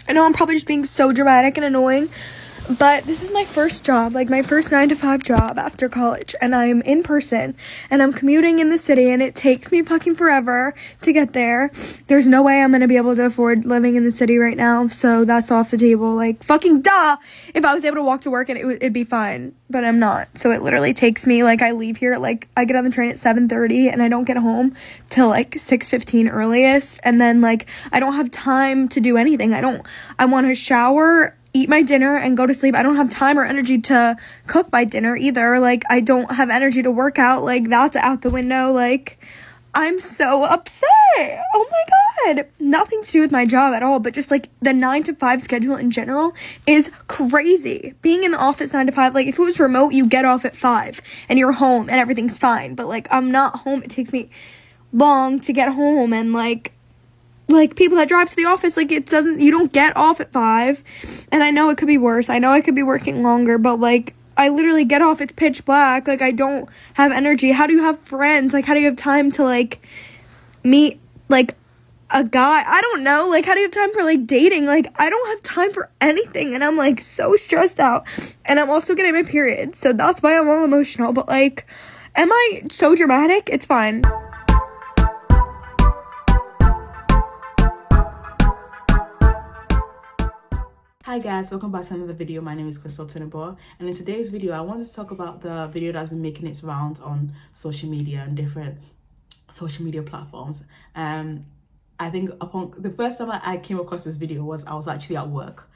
I know I'm probably just being so dramatic and annoying, but this is my first job, like my first 9-to-5 job after college, and I'm in person, and I'm commuting in the city, and it takes me fucking forever to get there. There's no way I'm gonna be able to afford living in the city right now, so that's off the table. Like, fucking duh! If I was able to walk to work, and it'd be fine, but I'm not. So it literally takes me, like, I leave here, like, I get on the train at 7:30, and I don't get home till, like, 6:15 earliest, and then, like, I don't have time to do anything. I want to shower, eat my dinner, and go to sleep. I don't have time or energy to cook my dinner either. Like, I don't have energy to work out. Like, that's out the window. Like, I'm so upset. Oh my god. Nothing to do with my job at all, but just, like, the 9-to-5 schedule in general is crazy. Being in the office 9 to 5, like, if it was remote, you get off at 5, and you're home, and everything's fine. But, like, I'm not home. It takes me long to get home, and, like, people that drive to the office, like, you don't get off at 5, and I know it could be worse. I know I could be working longer, but, like, I literally get off, it's pitch black, like, I don't have energy. How do you have friends? Like, how do you have time to, like, meet, like, a guy? I don't know. Like, how do you have time for, like, dating? Like, I don't have time for anything, and I'm, like, so stressed out, and I'm also getting my period, so that's why I'm all emotional, but, like, am I so dramatic? It's fine. Hi guys, welcome back to another video. My name is Crystal Tunabo, and in today's video I wanted to talk about the video that's been making its rounds on social media and different social media platforms. I think upon the first time I came across this video was I was actually at work.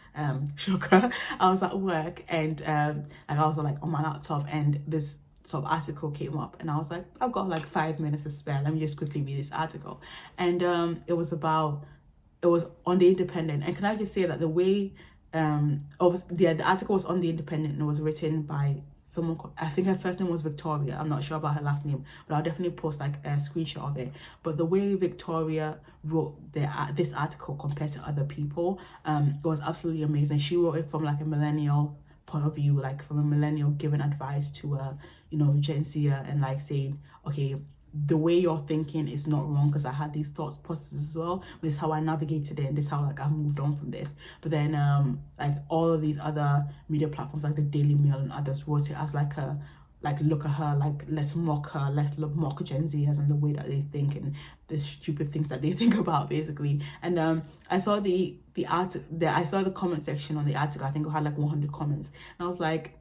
Shocker. I was at work, and I was like on my laptop, and this sort of article came up, and I was like, I've got like 5 minutes to spare, let me just quickly read this article. And it was on The Independent, and can I just say that the way the article was on The Independent, and it was written by someone called, I think her first name was Victoria, I'm not sure about her last name, but I'll definitely post like a screenshot of it. But the way Victoria wrote this article compared to other people, it was absolutely amazing. She wrote it from like a millennial point of view, like from a millennial giving advice to a Gen Zer, and like saying, okay, the way you're thinking is not wrong, because I had these thoughts processes as well. This is how I navigated it, and this is how like I moved on from this. But then like all of these other media platforms like the Daily Mail and others wrote it as like look at her, like let's mock her, let's mock Gen Zers and the way that they think and the stupid things that they think about, basically. And I saw I saw the comment section on the article. I think it had like 100 comments, and I was like,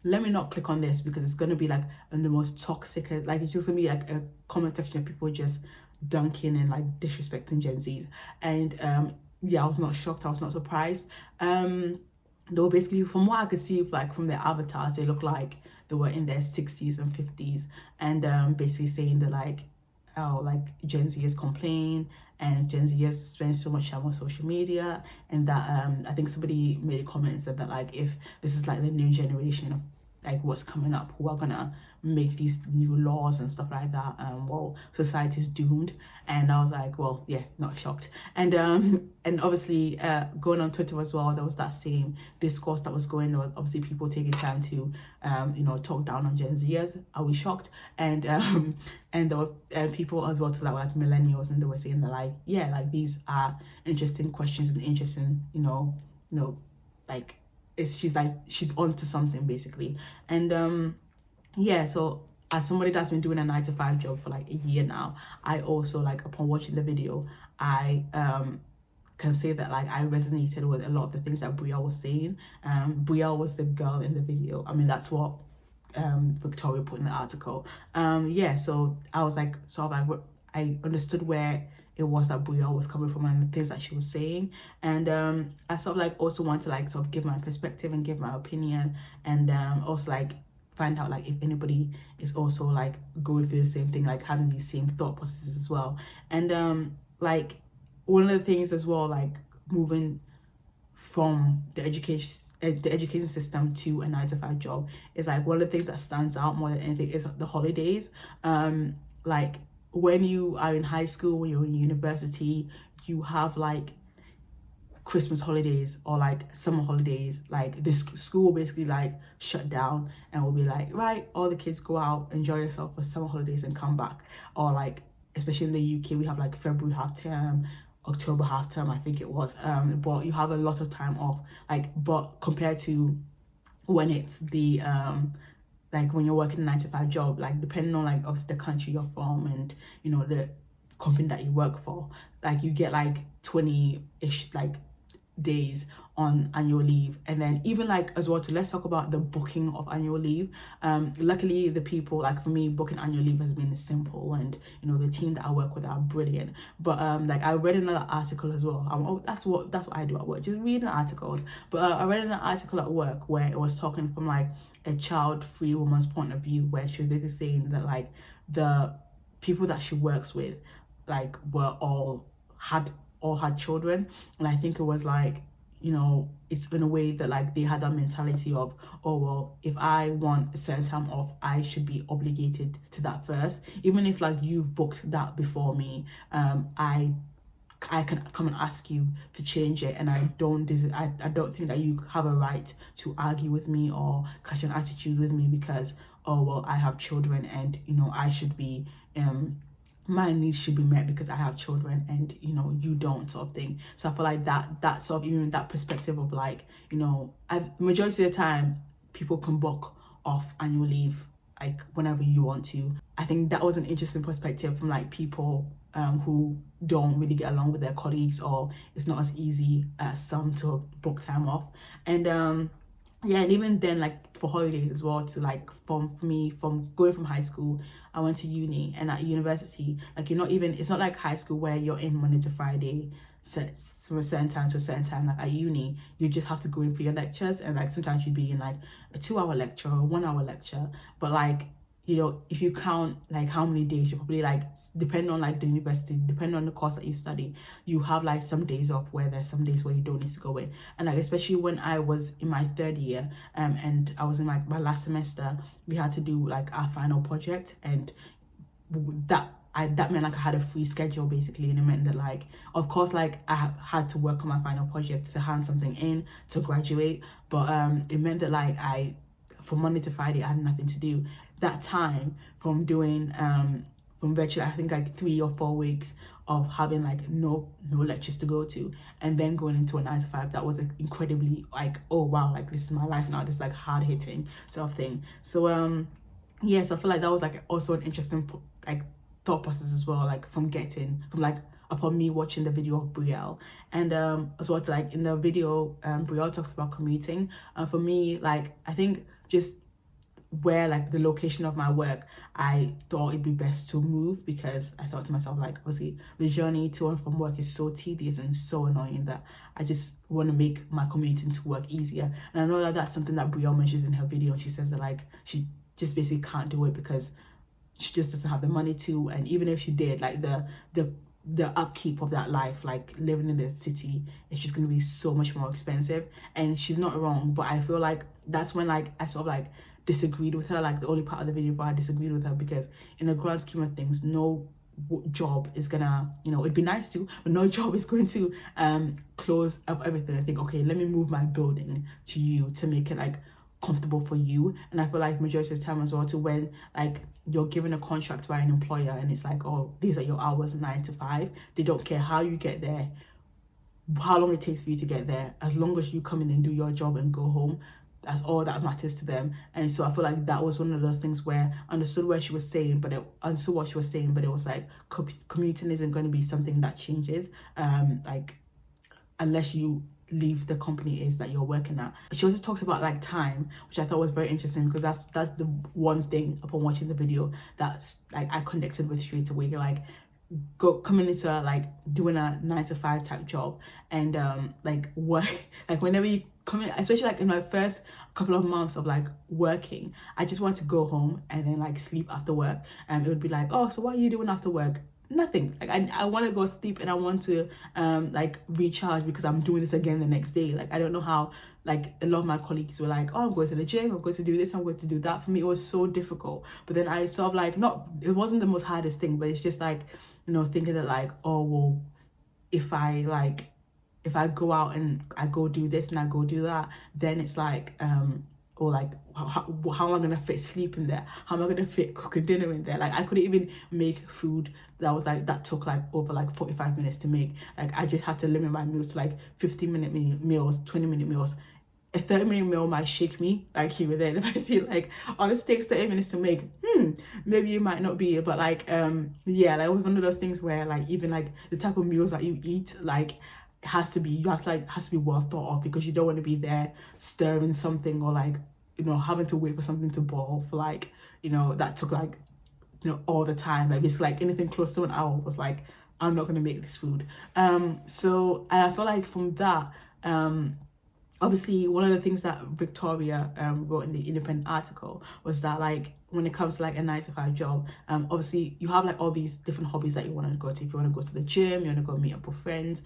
let me not click on this, because it's going to be like in the most toxic, like it's just going to be like a comment section of people just dunking and like disrespecting Gen Zs. And yeah, I was not shocked, I was not surprised. They were basically, from what I could see, like from their avatars, they look like they were in their 60s and 50s, and basically saying that like, oh, like Gen Zers complain, and Gen Zers spend so much time on social media, and that I think somebody made a comment and said that like, if this is like the new generation of like what's coming up, who are gonna make these new laws and stuff like that, well, society's doomed. And I was like, well, yeah, not shocked. And obviously going on Twitter as well, there was that same discourse that was going. There was obviously people taking time to talk down on Gen Zers. Are we shocked? And there were people as well to that were like millennials, and they were saying that like, yeah, like these are interesting questions and interesting, like she's onto something, basically. And yeah, so as somebody that's been doing a 9-to-5 job for like a year now, I also, like, upon watching the video, I can say that like I resonated with a lot of the things that Brielle was saying. Brielle was the girl in the video. I mean, that's what Victoria put in the article. Yeah, so I was like, sort of like, I understood where it was that Brielle was coming from and the things that she was saying. And I sort of like also want to like sort of give my perspective and give my opinion, and also like find out like if anybody is also like going through the same thing, like having these same thought processes as well. And like one of the things as well, like moving from the education system to a 9-to-5 job, is like one of the things that stands out more than anything is the holidays. Like when you are in high school, when you're in university, you have like Christmas holidays or like summer holidays. Like this school will basically like shut down, and will be like, right, all the kids go out, enjoy yourself for summer holidays and come back. Or like, especially in the UK, we have like February half term, October half term, I think it was. But you have a lot of time off, like, but compared to when it's the like when you're working a 9 to 5 job, like depending on like obviously the country you're from and you know the company that you work for, like you get like 20-ish like days on annual leave. And then even like as well to let's talk about the booking of annual leave. Luckily the people, like for me, booking annual leave has been simple, and you know the team that I work with are brilliant. But like I read another article as well. That's what I do at work, just reading articles. But I read an article at work where it was talking from like a child-free woman's point of view, where she was basically saying that like the people that she works with like were all had children. And I think it was like, you know, it's in a way that like they had that mentality of, oh well, if I want a certain time off, I should be obligated to that first, even if like you've booked that before me. I can come and ask you to change it, and I don't think that you have a right to argue with me or catch an attitude with me because, oh well, I have children and you know I should be my needs should be met because I have children and you know you don't, sort of thing. So I feel like that sort of, even that perspective of like, you know, majority of the time people can book off annual leave like whenever you want to. I think that was an interesting perspective from like people who don't really get along with their colleagues, or it's not as easy as some to book time off. And yeah, and even then like for holidays as well, to like for me, from going from high school I went to uni, and at university like you're not even, it's not like high school where you're in Monday to Friday set from a certain time to a certain time. Like at uni you just have to go in for your lectures, and like sometimes you'd be in like a 2-hour lecture or a 1-hour lecture. But like, you know, if you count like how many days, you're probably like, depending on like the university, depending on the course that you study, you have like some days off where there's some days where you don't need to go in. And like especially when I was in my 3rd year and I was in like my last semester, we had to do like our final project, and that meant like I had a free schedule basically. And it meant that like, of course, like I had to work on my final project to hand something in to graduate, but it meant that like from Monday to Friday I had nothing to do. That time from doing from virtually, I think like 3 or 4 weeks of having like no lectures to go to, and then going into a 9 to 5, that was like incredibly like, oh wow, like this is my life now, this like hard hitting sort of thing. So yeah, so I feel like that was like also an interesting like thought process as well, like from like upon me watching the video of Brielle. And as well, like in the video Brielle talks about commuting. For me, like I think just where like the location of my work, I thought it'd be best to move, because I thought to myself like, obviously the journey to and from work is so tedious and so annoying that I just want to make my commuting to work easier. And I know that that's something that Brielle mentions in her video, and she says that like she just basically can't do it because she just doesn't have the money to. And even if she did, like the upkeep of that life, like living in the city, it's just going to be so much more expensive. And she's not wrong, but I feel like that's when like I sort of like disagreed with her, like the only part of the video where I disagreed with her, because in the grand scheme of things, no job is gonna, you know, it'd be nice to, but no job is going to close up everything and think, okay, let me move my building to you to make it like comfortable for you. And I feel like majority of the time as well, to when like you're given a contract by an employer and it's like, oh, these are your hours, 9 to 5, they don't care how you get there, how long it takes for you to get there, as long as you come in and do your job and go home, that's all that matters to them. And so I feel like that was one of those things where I understood what she was saying, but it was like commuting isn't going to be something that changes like unless you leave the company is that you're working at. She also talks about like time, which I thought was very interesting, because that's the one thing upon watching the video that's like I connected with straight away. You're like coming into like doing a 9 to 5 type job, and like what like whenever you come in, especially like in my first couple of months of like working, I just want to go home and then like sleep after work. And it would be like, oh, so what are you doing after work? Nothing. Like I want to go sleep and I want to like recharge, because I'm doing this again the next day. Like I don't know how, like a lot of my colleagues were like, oh, I'm going to the gym, I'm going to do this, I'm going to do that. For me it was so difficult. But then I sort of like, it wasn't the most hardest thing, but it's just like, you know, thinking that like, oh well, if I go out and I go do this and I go do that, then it's like or like how am I gonna fit sleep in there? How am I gonna fit cooking dinner in there? Like I couldn't even make food that took like over like 45 minutes to make. Like I just had to limit my meals to like 15-minute meals, 20-minute meals. A 30-minute meal might shake me like here and there. If I see like, oh, this takes 30 minutes to make, maybe it might not be, but like yeah, like it was one of those things where like even like the type of meals that you eat, like has to be well thought of, because you don't want to be there stirring something, or like, you know, having to wait for something to boil for like, you know, that took like, you know, all the time. Like it's like anything close to an hour was like, I'm not gonna make this food. So, and I feel like from that, obviously one of the things that Victoria wrote in the Independent article was that like when it comes to like a 9-to-5 job, obviously you have like all these different hobbies that you want to go to. If you want to go to the gym, you want to go meet up with friends,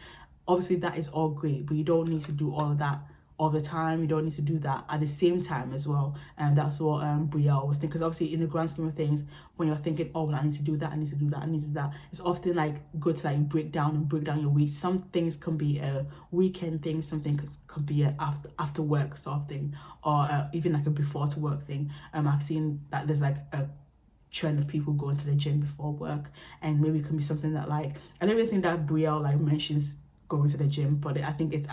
obviously that is all great, but you don't need to do all of that all the time. You don't need to do that at the same time as well. And that's what Brielle was thinking, because obviously in the grand scheme of things, when you're thinking, oh well, I need to do that, I need to do that, I need to do that, it's often like good to like break down your week. Some things can be a weekend thing, some things can be an after work sort of thing, or even like a before to work thing. I've seen that there's like a trend of people going to the gym before work, and maybe it can be something that like, I don't even think that Brielle like mentions going to the gym, but I think it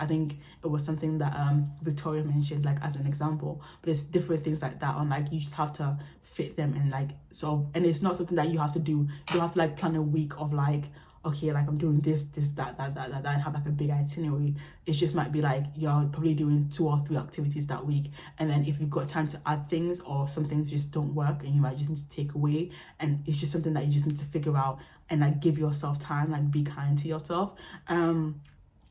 was something that Victoria mentioned like as an example. But it's different things like that on like, you just have to fit them in like sort of, and it's not something that you have to do. You don't have to like plan a week of like, okay, like I'm doing this, that, and have like a big itinerary. It just might be like you're probably doing 2 or 3 activities that week, and then if you've got time to add things, or some things just don't work and you might just need to take away, and it's just something that you just need to figure out, and like give yourself time, like be kind to yourself.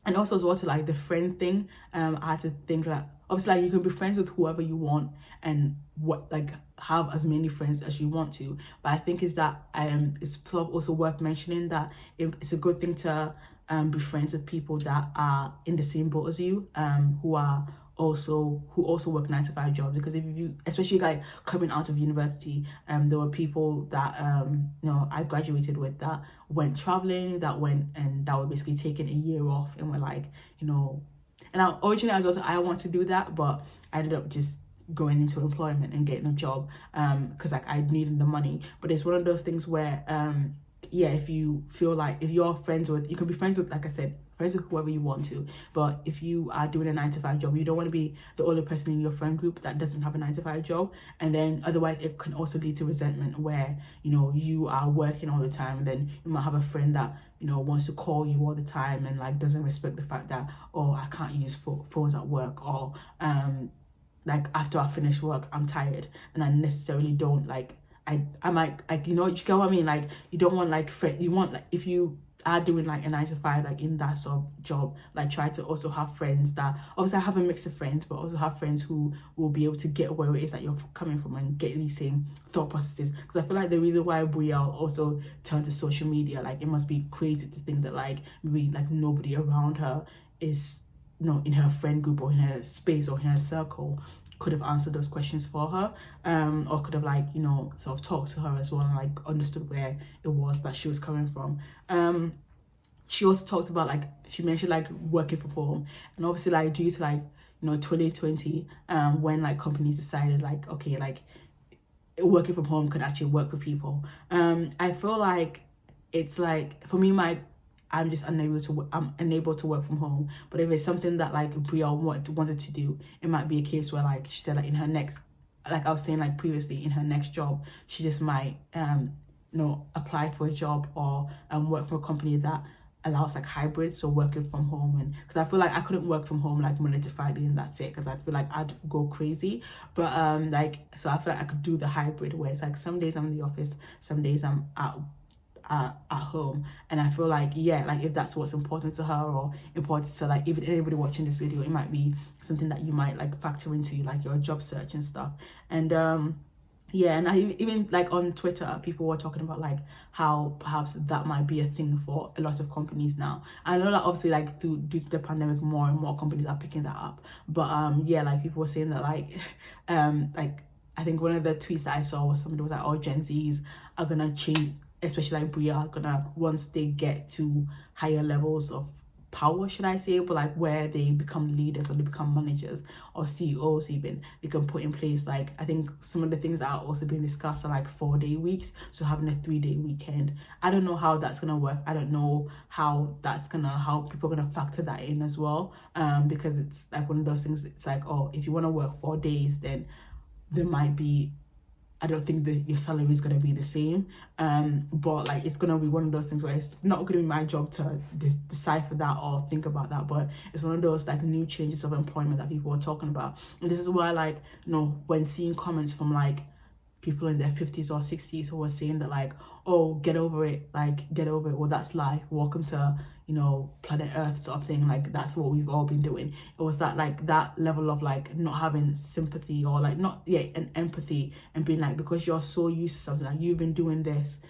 And also as well to like the friend thing, I had to think like, obviously like you can be friends with whoever you want, and what like have as many friends as you want to, but I think is that it's sort of also worth mentioning that it's a good thing to be friends with people that are in the same boat as you, who also work 9-to-5 jobs. Because if you, especially like coming out of university, there were people that you know, I graduated with, that went traveling, that were basically taking a year off, and were like, you know, and originally I want to do that, but I ended up just going into employment and getting a job because like I needed the money. But it's one of those things where yeah, if you feel like, if you're friends with, you can be friends with, like I said, friends with whoever you want to, but if you are doing a 9-to-5 job, you don't want to be the only person in your friend group that doesn't have a 9-to-5 job. And then otherwise it can also lead to resentment, where, you know, you are working all the time, and then you might have a friend that, you know, wants to call you all the time, and like doesn't respect the fact that, oh, I can't use phones at work, or like after I finish work I'm tired, and I necessarily don't like, I might, like, you know, you get what I mean? Like, you don't want like you want, like, if you are doing like a 9-to-5 like in that sort of job, like try to also have friends that, obviously I have a mix of friends, but also have friends who will be able to get where it is that you're coming from, and get these same thought processes. Because I feel like the reason why Brielle also turned to social media, like it must be crazy to think that like maybe like nobody around her is, you know, in her friend group or in her space or in her circle could have answered those questions for her, or could have like, you know, sort of talked to her as well, and like understood where it was that she was coming from. She also talked about like, she mentioned like working from home, and obviously like due to like, you know, 2020, when like companies decided like, okay, like working from home could actually work for people. I feel like it's like, for me, I'm just unable to work from home. But if it's something that like Brielle wanted to do, it might be a case where, like she said, like in her next, like I was saying like previously, in her next job, she just might you know, apply for a job, or work for a company that allows like hybrid, so working from home. And because I feel like I couldn't work from home like Monday to Friday and that's it, because I feel like I'd go crazy. But like, so I feel like I could do the hybrid, where it's like some days I'm in the office, some days I'm at home. And I feel like, yeah, like if that's what's important to her, or important to like even anybody watching this video, it might be something that you might like factor into like your job search and stuff. And yeah, and I even like on Twitter, people were talking about like how perhaps that might be a thing for a lot of companies now. I know that obviously like due to the pandemic, more and more companies are picking that up. But yeah, like people were saying that like like I think one of the tweets that I saw was somebody was like, oh, Gen Zs are gonna change, especially like Bria, are gonna, once they get to higher levels of power, should I say, but like where they become leaders or they become managers or CEOs even, they can put in place, like, I think some of the things that are also being discussed are like 4-day weeks, so having a 3-day weekend. I don't know how that's gonna work. I don't know how people are gonna factor that in as well, because it's like one of those things, it's like, oh, if you want to work 4 days, then there might be, I don't think that your salary is going to be the same, but like it's going to be one of those things where it's not going to be my job to decipher that or think about that, but it's one of those like new changes of employment that people are talking about. And this is why, like, when seeing comments from like people in their 50s or 60s who were saying that, like, oh, get over it, well, that's life, welcome to planet Earth sort of thing, like that's what we've all been doing. It was that, like, that level of like not having sympathy or like an empathy, and being like, because you're so used to something, like you've been doing this,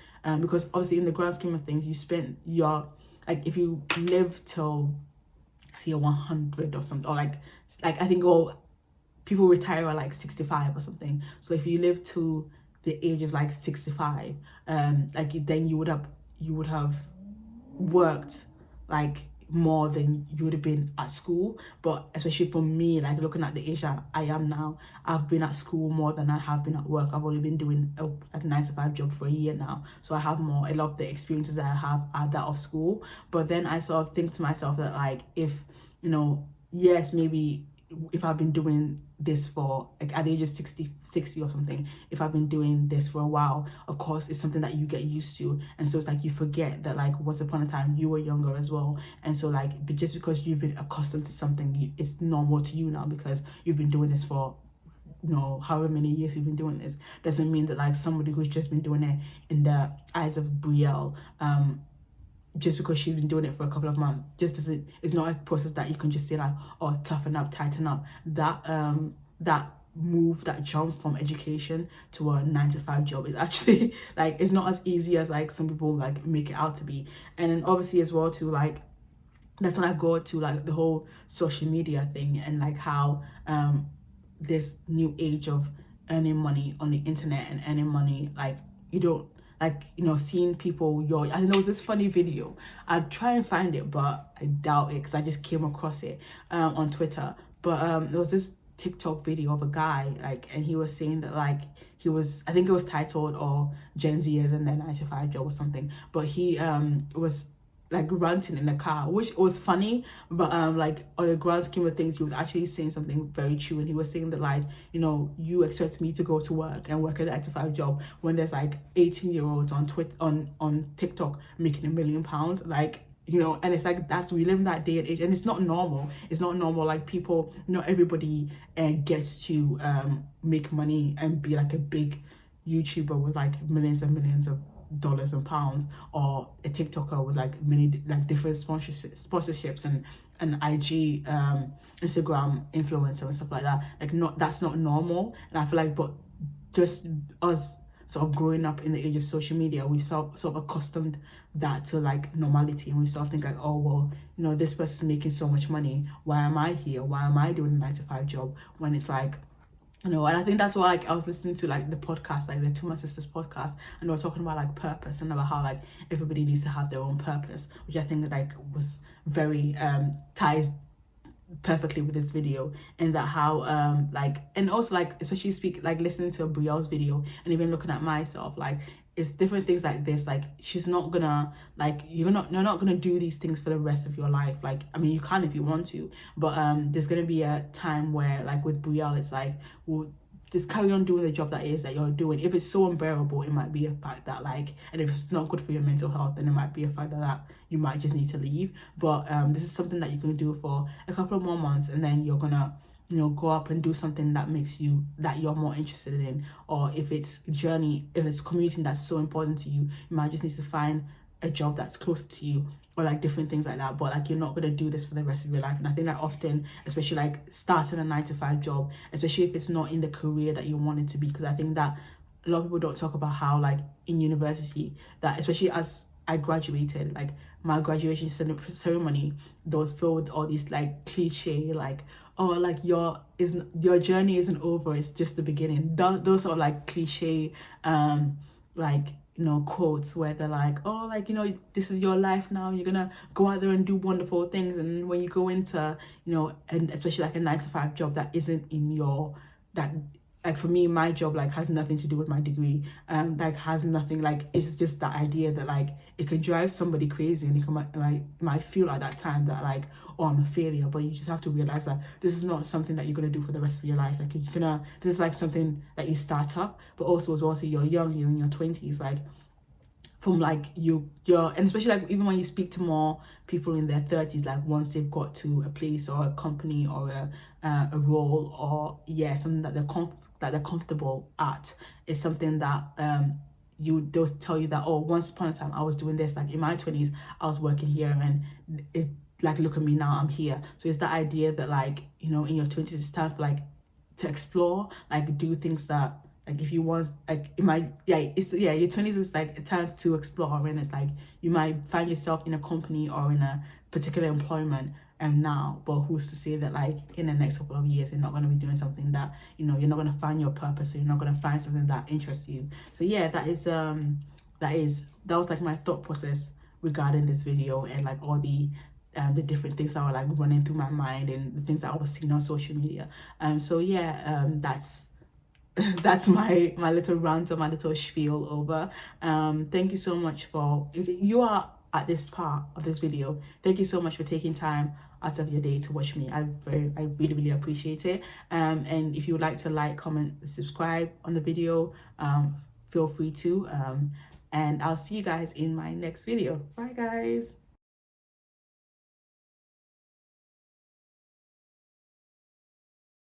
because obviously in the grand scheme of things, you spent your, like, if you live till say 100 or something, or like I think people retire at like 65 or something. So if you live to the age of like 65, like then you would have worked like more than you would have been at school. But especially for me, like looking at the age that I am now, I've been at school more than I have been at work. I've only been doing a 9-to-5 job for a year now, so I have a lot of the experiences that I have are that of school. But then I sort of think to myself that, like, if yes, maybe if I've been doing this for like at the age of 60 or something, if I've been doing this for a while, of course it's something that you get used to, and so it's like you forget that, like, once upon a time you were younger as well, and so like, but just because you've been accustomed to something, it's normal to you now because you've been doing this for however many years you've been doing this, doesn't mean that like somebody who's just been doing it in the eyes of Brielle, just because she's been doing it for a couple of months, it's not a process that you can just say like, oh, toughen up, tighten up. That move, that jump from education to a 9-to-5 job is actually like, it's not as easy as like some people like make it out to be. And then obviously as well too, like, that's when I go to like the whole social media thing, and like how this new age of earning money on the internet and earning money, like, you don't, like, seeing people I think there was this funny video, I'd try and find it but I doubt it because I just came across it on Twitter, but there was this TikTok video of a guy, like, and he was saying that, like, I think it was titled or Gen Zers and their 9-to-5 job or something, but he was like ranting in the car, which was funny, but like on the grand scheme of things, he was actually saying something very true. And he was saying that, like, you expect me to go to work and work a 9-to-5 job when there's like 18-year-olds on TikTok making £1 million, like, and it's like, we live in that day and age, and it's not normal. Like, people, not everybody gets to make money and be like a big YouTuber with like millions and millions of dollars and pounds, or a TikToker with like many like different sponsorships and IG Instagram influencer and stuff like that. Like, that's not normal. And I feel like, but just us sort of growing up in the age of social media, we sort of accustomed that to like normality, and we sort of think like, oh well, this person's making so much money, why am I here, why am I doing a 9-to-5 job, when it's like, and I think that's why, like, I was listening to like the podcast, like the To My Sisters podcast, and they were talking about like purpose and about how like everybody needs to have their own purpose, which I think like was very ties perfectly with this video, and that how like, and also like, especially listening to Brielle's video and even looking at myself, like, it's different things like this. Like, she's not gonna, like, you're not gonna do these things for the rest of your life. Like, I mean, you can if you want to, but there's gonna be a time where, like, with Brielle, it's like, well, just carry on doing the job that you're doing. If it's so unbearable, it might be a fact that, like, and if it's not good for your mental health, then it might be a fact that you might just need to leave. But this is something that you can do for a couple of more months, and then you're gonna go up and do something that you're more interested in. Or if it's commuting that's so important to you, you might just need to find a job that's closer to you, or like different things like that. But like, you're not going to do this for the rest of your life. And I think that often, especially like starting a 9-to-5 job, especially if it's not in the career that you want it to be, because I think that a lot of people don't talk about how, like, in university, that especially as I graduated, like, my graduation ceremony, that was filled with all these like cliche, like, oh, like, your journey isn't over, it's just the beginning. Those are like cliche like quotes where they're like, oh, like, this is your life now, you're gonna go out there and do wonderful things. And when you go into, and especially like a 9 to 5 job that isn't in your, that, like for me, my job like has nothing to do with my degree, like has nothing, like it's just that idea that like it could drive somebody crazy, and might feel at that time that like, oh, I'm a failure. But you just have to realize that this is not something that you're gonna do for the rest of your life. Like this is like something that you start up, but also as well, so you're young, you're in your 20s, like from like you're and especially like even when you speak to more people in their 30s, like once they've got to a place or a company or a role, or something that they're comfortable at, is something that they'll tell you that, oh, once upon a time I was doing this, like in my 20s I was working here, and it, like, look at me now, I'm here. So it's that idea that like, in your 20s it's time for like to explore, like do things that, like if you want, like it might, your 20s is like a time to explore, and it's like you might find yourself in a company or in a particular employment now, but who's to say that like in the next couple of years you're not going to be doing something that, you're not going to find your purpose, or you're not going to find something that interests you. So yeah, that was like my thought process regarding this video, and like all the different things that were like running through my mind, and the things that I was seeing on social media. So yeah, that's my little rant or my little spiel over. Thank you so much for, if you are at this part of this video, thank you so much for taking time out of your day to watch me. I really appreciate it. And if you would like to like, comment, subscribe on the video, feel free to, and I'll see you guys in my next video. Bye guys.